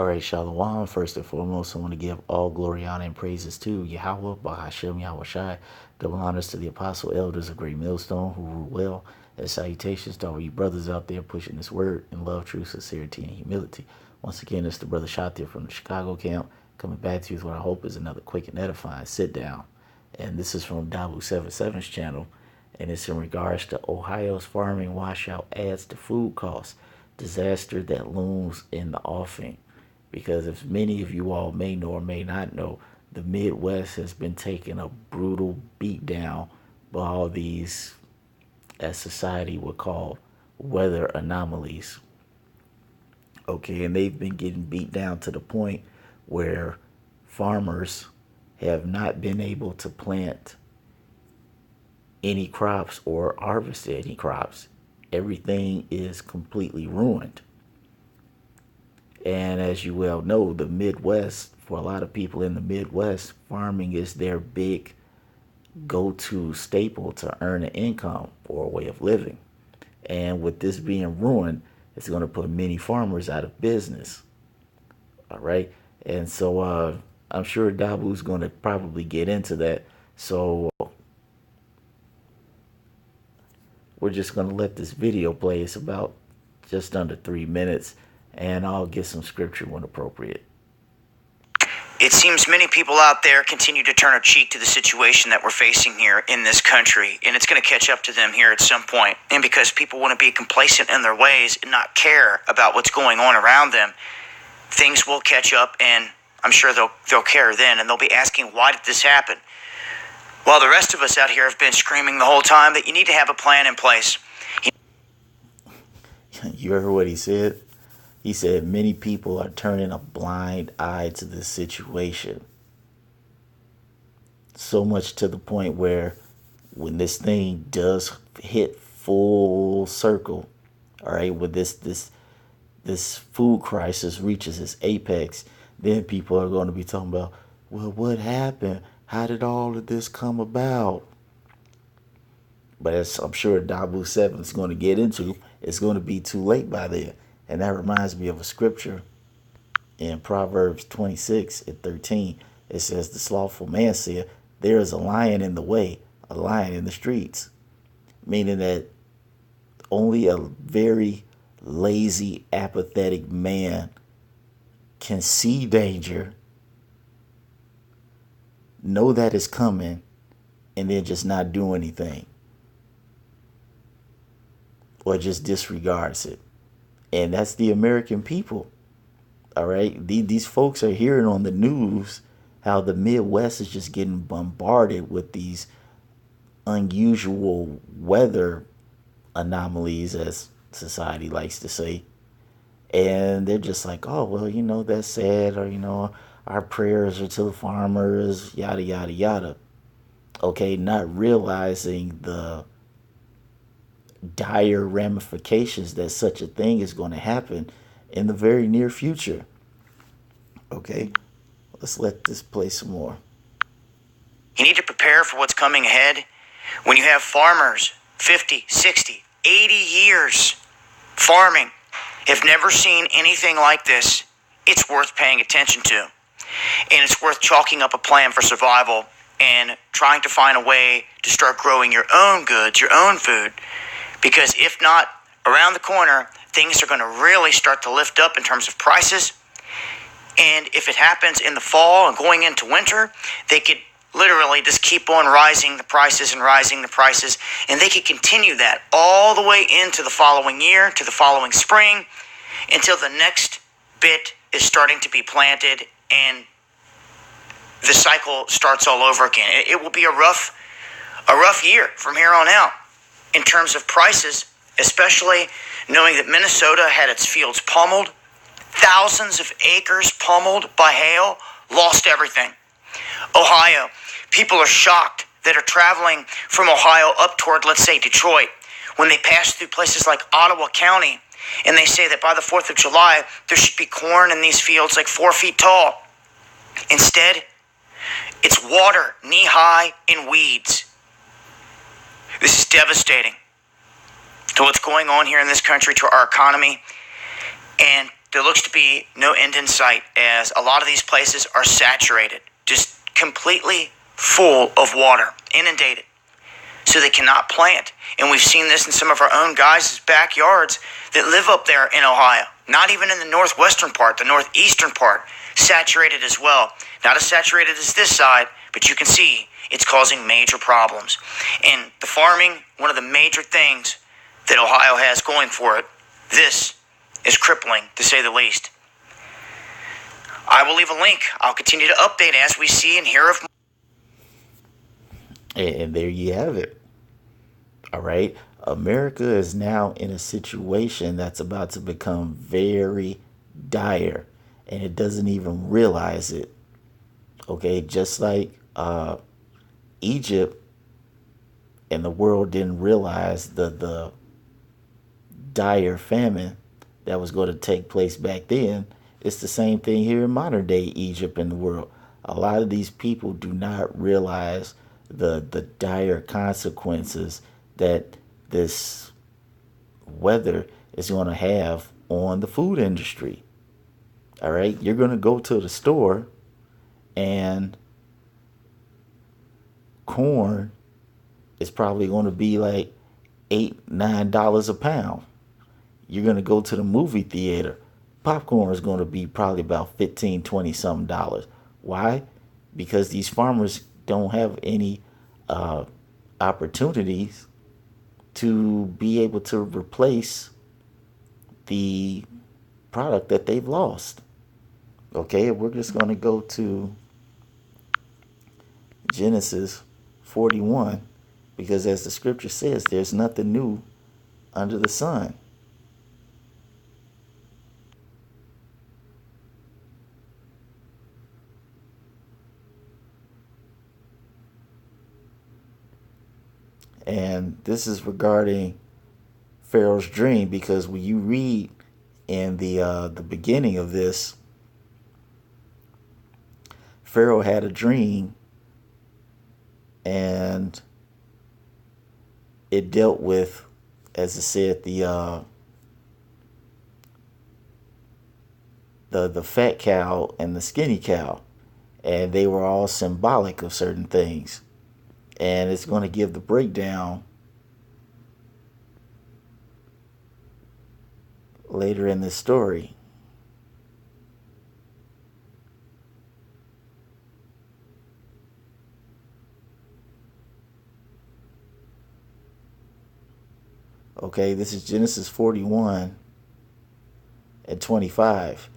All right, Shalom. First and foremost, I want to give all glory, honor, and praises to Yahweh, Bahashem, Yahweh Shai. Double honors to the apostle elders of Great Millstone who rule well. And salutations to all you brothers out there pushing this word in love, truth, sincerity, and humility. Once again, it's the brother Shatir from the Chicago camp coming back to you with what I hope is another quick and edifying sit down. And this is from Dabu77's channel. And it's in regards to Ohio's farming washout adds to food costs, disaster that looms in the offing. Because if many of you all may know or may not know, the Midwest has been taking a brutal beat down by all these, as society would call, weather anomalies. Okay, and they've been getting beat down to the point where farmers have not been able to plant any crops or harvest any crops. Everything is completely ruined. And as you well know, the Midwest, for a lot of people in the Midwest, farming is their big go-to staple to earn an income or a way of living. And with this being ruined, it's going to put many farmers out of business. All right. And so I'm sure Dabu's going to probably get into that. So we're just going to let this video play. It's about just under 3 minutes. And I'll get some scripture when appropriate. It seems many people out there continue to turn a cheek to the situation that we're facing here in this country, and it's going to catch up to them here at some point. And because people want to be complacent in their ways and not care about what's going on around them, things will catch up, and I'm sure they'll care then, and they'll be asking, why did this happen? While the rest of us out here have been screaming the whole time that you need to have a plan in place. You heard what he said? He said many people are turning a blind eye to this situation. So much to the point where when this thing does hit full circle, all right, when this food crisis reaches its apex, then people are going to be talking about, well, what happened? How did all of this come about? But as I'm sure Dabu 7 is going to get into, it's going to be too late by then. And that reminds me of a scripture in Proverbs 26:13. It says, the slothful man said, there is a lion in the way, a lion in the streets. Meaning that only a very lazy, apathetic man can see danger, know that it's coming, and then just not do anything. Or just disregards it. And that's the American people. All right. These folks are hearing on the news how the Midwest is just getting bombarded with these unusual weather anomalies, as society likes to say. And they're just like, oh, well, that's sad. Or, our prayers are to the farmers, yada, yada, yada. Okay. Not realizing the dire ramifications that such a thing is going to happen in the very near future. Okay, let's let this play some more. You need to prepare for what's coming ahead. When you have farmers 50, 60, 80 years farming, have never seen anything like this, it's worth paying attention to. And it's worth chalking up a plan for survival and trying to find a way to start growing your own goods, your own food. Because if not, around the corner, things are going to really start to lift up in terms of prices. And if it happens in the fall and going into winter, they could literally just keep on rising the prices and rising the prices. And they could continue that all the way into the following year, to the following spring, until the next bit is starting to be planted and the cycle starts all over again. It will be a rough year from here on out. In terms of prices, especially knowing that Minnesota had its fields pummeled, thousands of acres pummeled by hail, lost everything. Ohio, people are shocked that are traveling from Ohio up toward, let's say, Detroit, when they pass through places like Ottawa County, and they say that by the 4th of July, there should be corn in these fields like 4 feet tall. Instead, it's water knee-high in weeds. This is devastating to what's going on here in this country, to our economy. And there looks to be no end in sight, as a lot of these places are saturated, just completely full of water, inundated, so they cannot plant. And we've seen this in some of our own guys' backyards that live up there in Ohio. Not even in the northwestern part, the northeastern part, saturated as well. Not as saturated as this side, but you can see it's causing major problems. And the farming, one of the major things that Ohio has going for it, this is crippling, to say the least. I will leave a link. I'll continue to update as we see and hear of. And there you have it. All right. America is now in a situation that's about to become very dire, and it doesn't even realize it. Okay. Just like Egypt and the world didn't realize the dire famine that was going to take place back then. It's the same thing here in modern day Egypt and the world. A lot of these people do not realize the dire consequences that this weather is going to have on the food industry. All right, you're going to go to the store and corn is probably going to be like $8-9 a pound. You're going to go to the movie theater. Popcorn is going to be probably about 15, 20 something dollars. Why? Because these farmers don't have any opportunities to be able to replace the product that they've lost. Okay, we're just going to go to Genesis 41, because as the scripture says, there's nothing new under the sun. And this is regarding Pharaoh's dream, because when you read in the beginning of this, Pharaoh had a dream, and it dealt with, as I said, the fat cow and the skinny cow, and they were all symbolic of certain things. And it's going to give the breakdown later in this story. Okay, this is Genesis 41 and 25.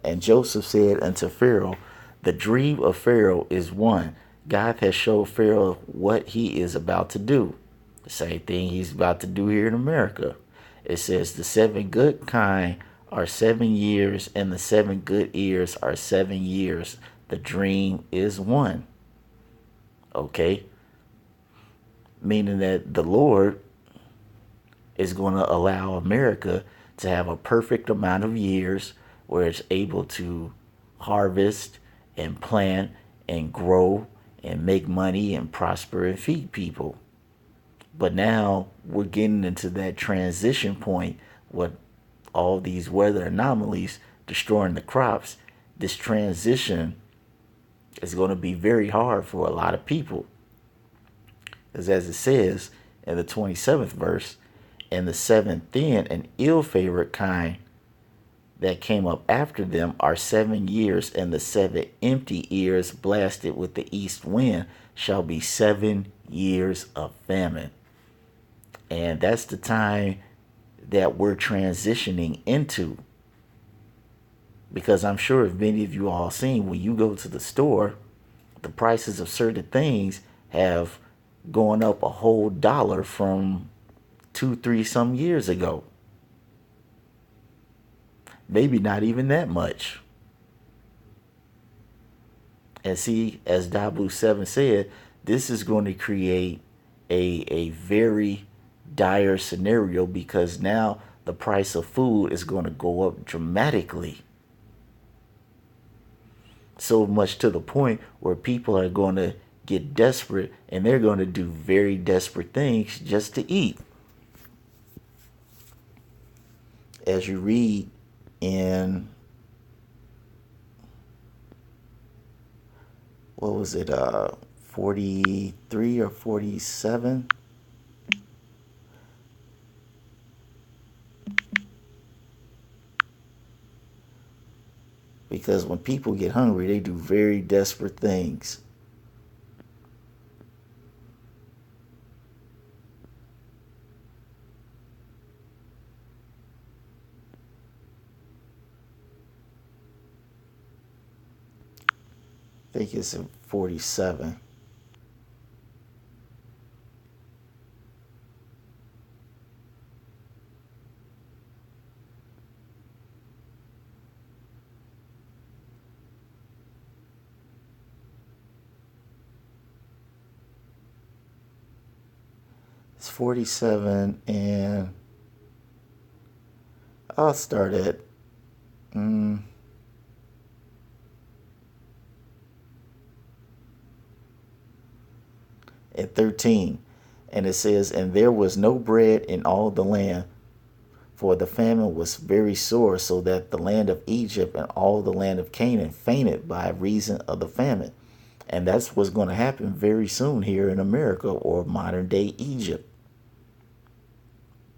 And Joseph said unto Pharaoh, the dream of Pharaoh is one. God has showed Pharaoh what he is about to do. The same thing he's about to do here in America. It says the 7 good kine are 7 years, and the 7 good ears are 7 years. The dream is one. Okay? Meaning that the Lord is going to allow America to have a perfect amount of years where it's able to harvest and plant and grow and make money and prosper and feed people. But now we're getting into that transition point with all these weather anomalies destroying the crops. This transition is going to be very hard for a lot of people. Because as it says in the 27th verse, and the 7 thin and ill-favored kind that came up after them are 7 years, and the 7 empty ears blasted with the east wind shall be 7 years of famine. And that's the time that we're transitioning into. Because I'm sure if many of you all seen, when you go to the store, the prices of certain things have gone up a whole dollar from 2-3 some years ago. Maybe not even that much. And see, as Dabu 7 said, this is going to create a very dire scenario, because now the price of food is going to go up dramatically. So much to the point where people are going to get desperate, and they're going to do very desperate things just to eat. As you read in, what was it, 43 or 47. Because when people get hungry, they do very desperate things. I think it's in 47. It's 47, and I'll start mm, at 13. And it says, "And there was no bread in all the land, for the famine was very sore, so that the land of Egypt and all the land of Canaan fainted by reason of the famine." And that's what's going to happen very soon here in America, or modern day Egypt.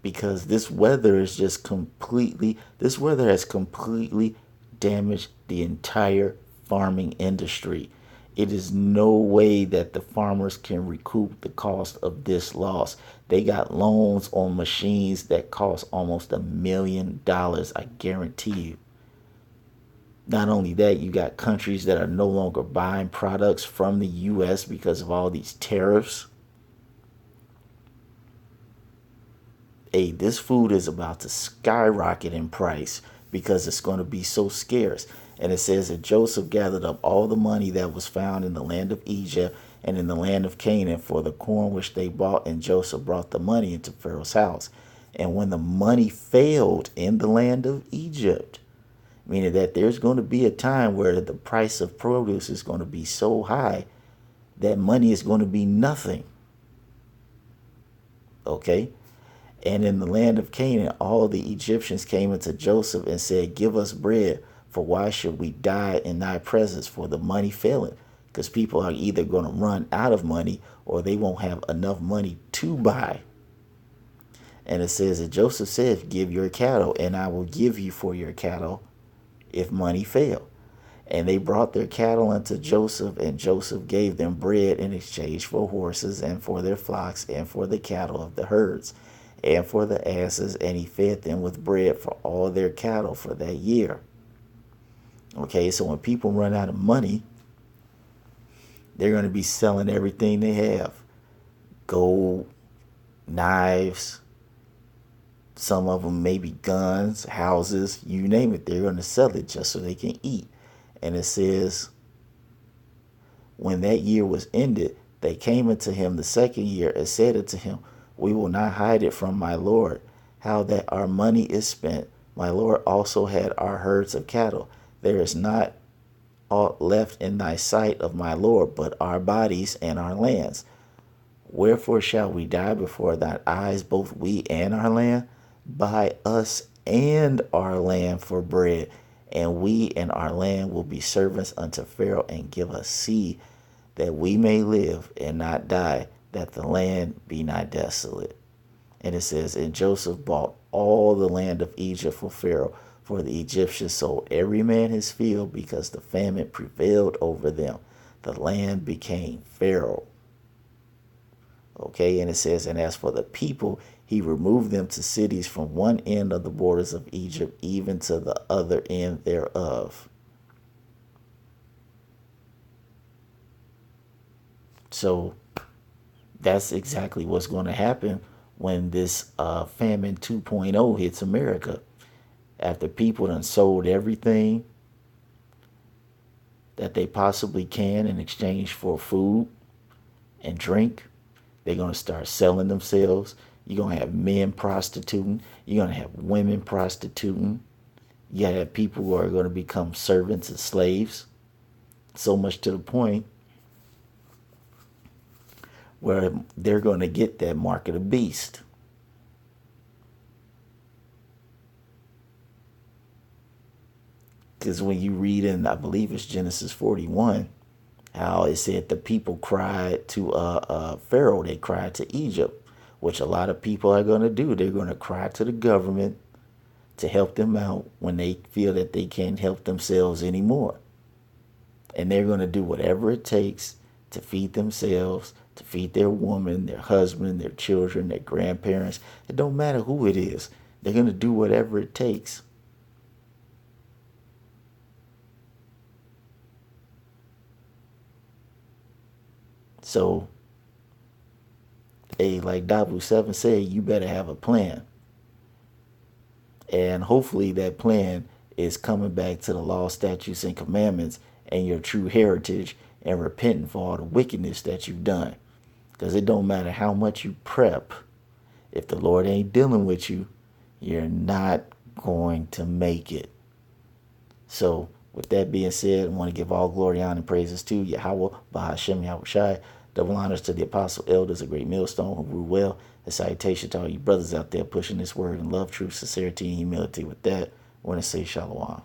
Because this weather has completely damaged the entire farming industry. It is no way that the farmers can recoup the cost of this loss. They got loans on machines that cost almost $1 million, I guarantee you. Not only that, you got countries that are no longer buying products from the U.S. because of all these tariffs. Hey, this food is about to skyrocket in price because it's going to be so scarce. And it says that Joseph gathered up all the money that was found in the land of Egypt and in the land of Canaan for the corn which they bought, and Joseph brought the money into Pharaoh's house. And when the money failed in the land of Egypt, meaning that there's going to be a time where the price of produce is going to be so high that money is going to be nothing. Okay? And in the land of Canaan, all the Egyptians came unto Joseph and said, "Give us bread, for why should we die in thy presence? For the money faileth." Because people are either going to run out of money or they won't have enough money to buy. And it says that Joseph said, "Give your cattle, and I will give you for your cattle if money fail." And they brought their cattle unto Joseph, and Joseph gave them bread in exchange for horses, and for their flocks, and for the cattle of the herds, and for the asses, and he fed them with bread for all their cattle for that year. Okay, so when people run out of money, they're going to be selling everything they have. Gold, knives, some of them maybe guns, houses, you name it. They're going to sell it just so they can eat. And it says, when that year was ended, they came unto him the second year and said unto him, "We will not hide it from my Lord, how that our money is spent. My Lord also had our herds of cattle. There is not aught left in thy sight of my Lord, but our bodies and our lands. Wherefore shall we die before thine eyes, both we and our land? Buy us and our land for bread, and we and our land will be servants unto Pharaoh, and give us seed, that we may live and not die, that the land be not desolate." And it says, "And Joseph bought all the land of Egypt for Pharaoh, for the Egyptians sold every man his field, because the famine prevailed over them. The land became Pharaoh." Okay, and it says, "And as for the people, he removed them to cities from one end of the borders of Egypt, even to the other end thereof." So that's exactly what's going to happen when this famine 2.0 hits America. After people done sold everything that they possibly can in exchange for food and drink, they're going to start selling themselves. You're going to have men prostituting. You're going to have women prostituting. You got to have people who are going to become servants and slaves. So much to the point where they're going to get that mark of the beast. beast. Because when you read in, I believe it's Genesis 41, how it said the people cried to Pharaoh, they cried to Egypt, which a lot of people are going to do. They're going to cry to the government to help them out when they feel that they can't help themselves anymore. And they're going to do whatever it takes to feed themselves, to feed their woman, their husband, their children, their grandparents. It don't matter who it is. They're going to do whatever it takes. So, hey, like W7 said, you better have a plan. And hopefully that plan is coming back to the law, statutes, and commandments and your true heritage and repenting for all the wickedness that you've done. Because it don't matter how much you prep. If the Lord ain't dealing with you, you're not going to make it. So, with that being said, I want to give all glory, honor, and praises to Yahweh, Bahashem, Yahweh Shai. Double honors to the apostle elders, a great millstone who rule well. A salutation to all you brothers out there pushing this word in love, truth, sincerity, and humility. With that, I want to say shalom.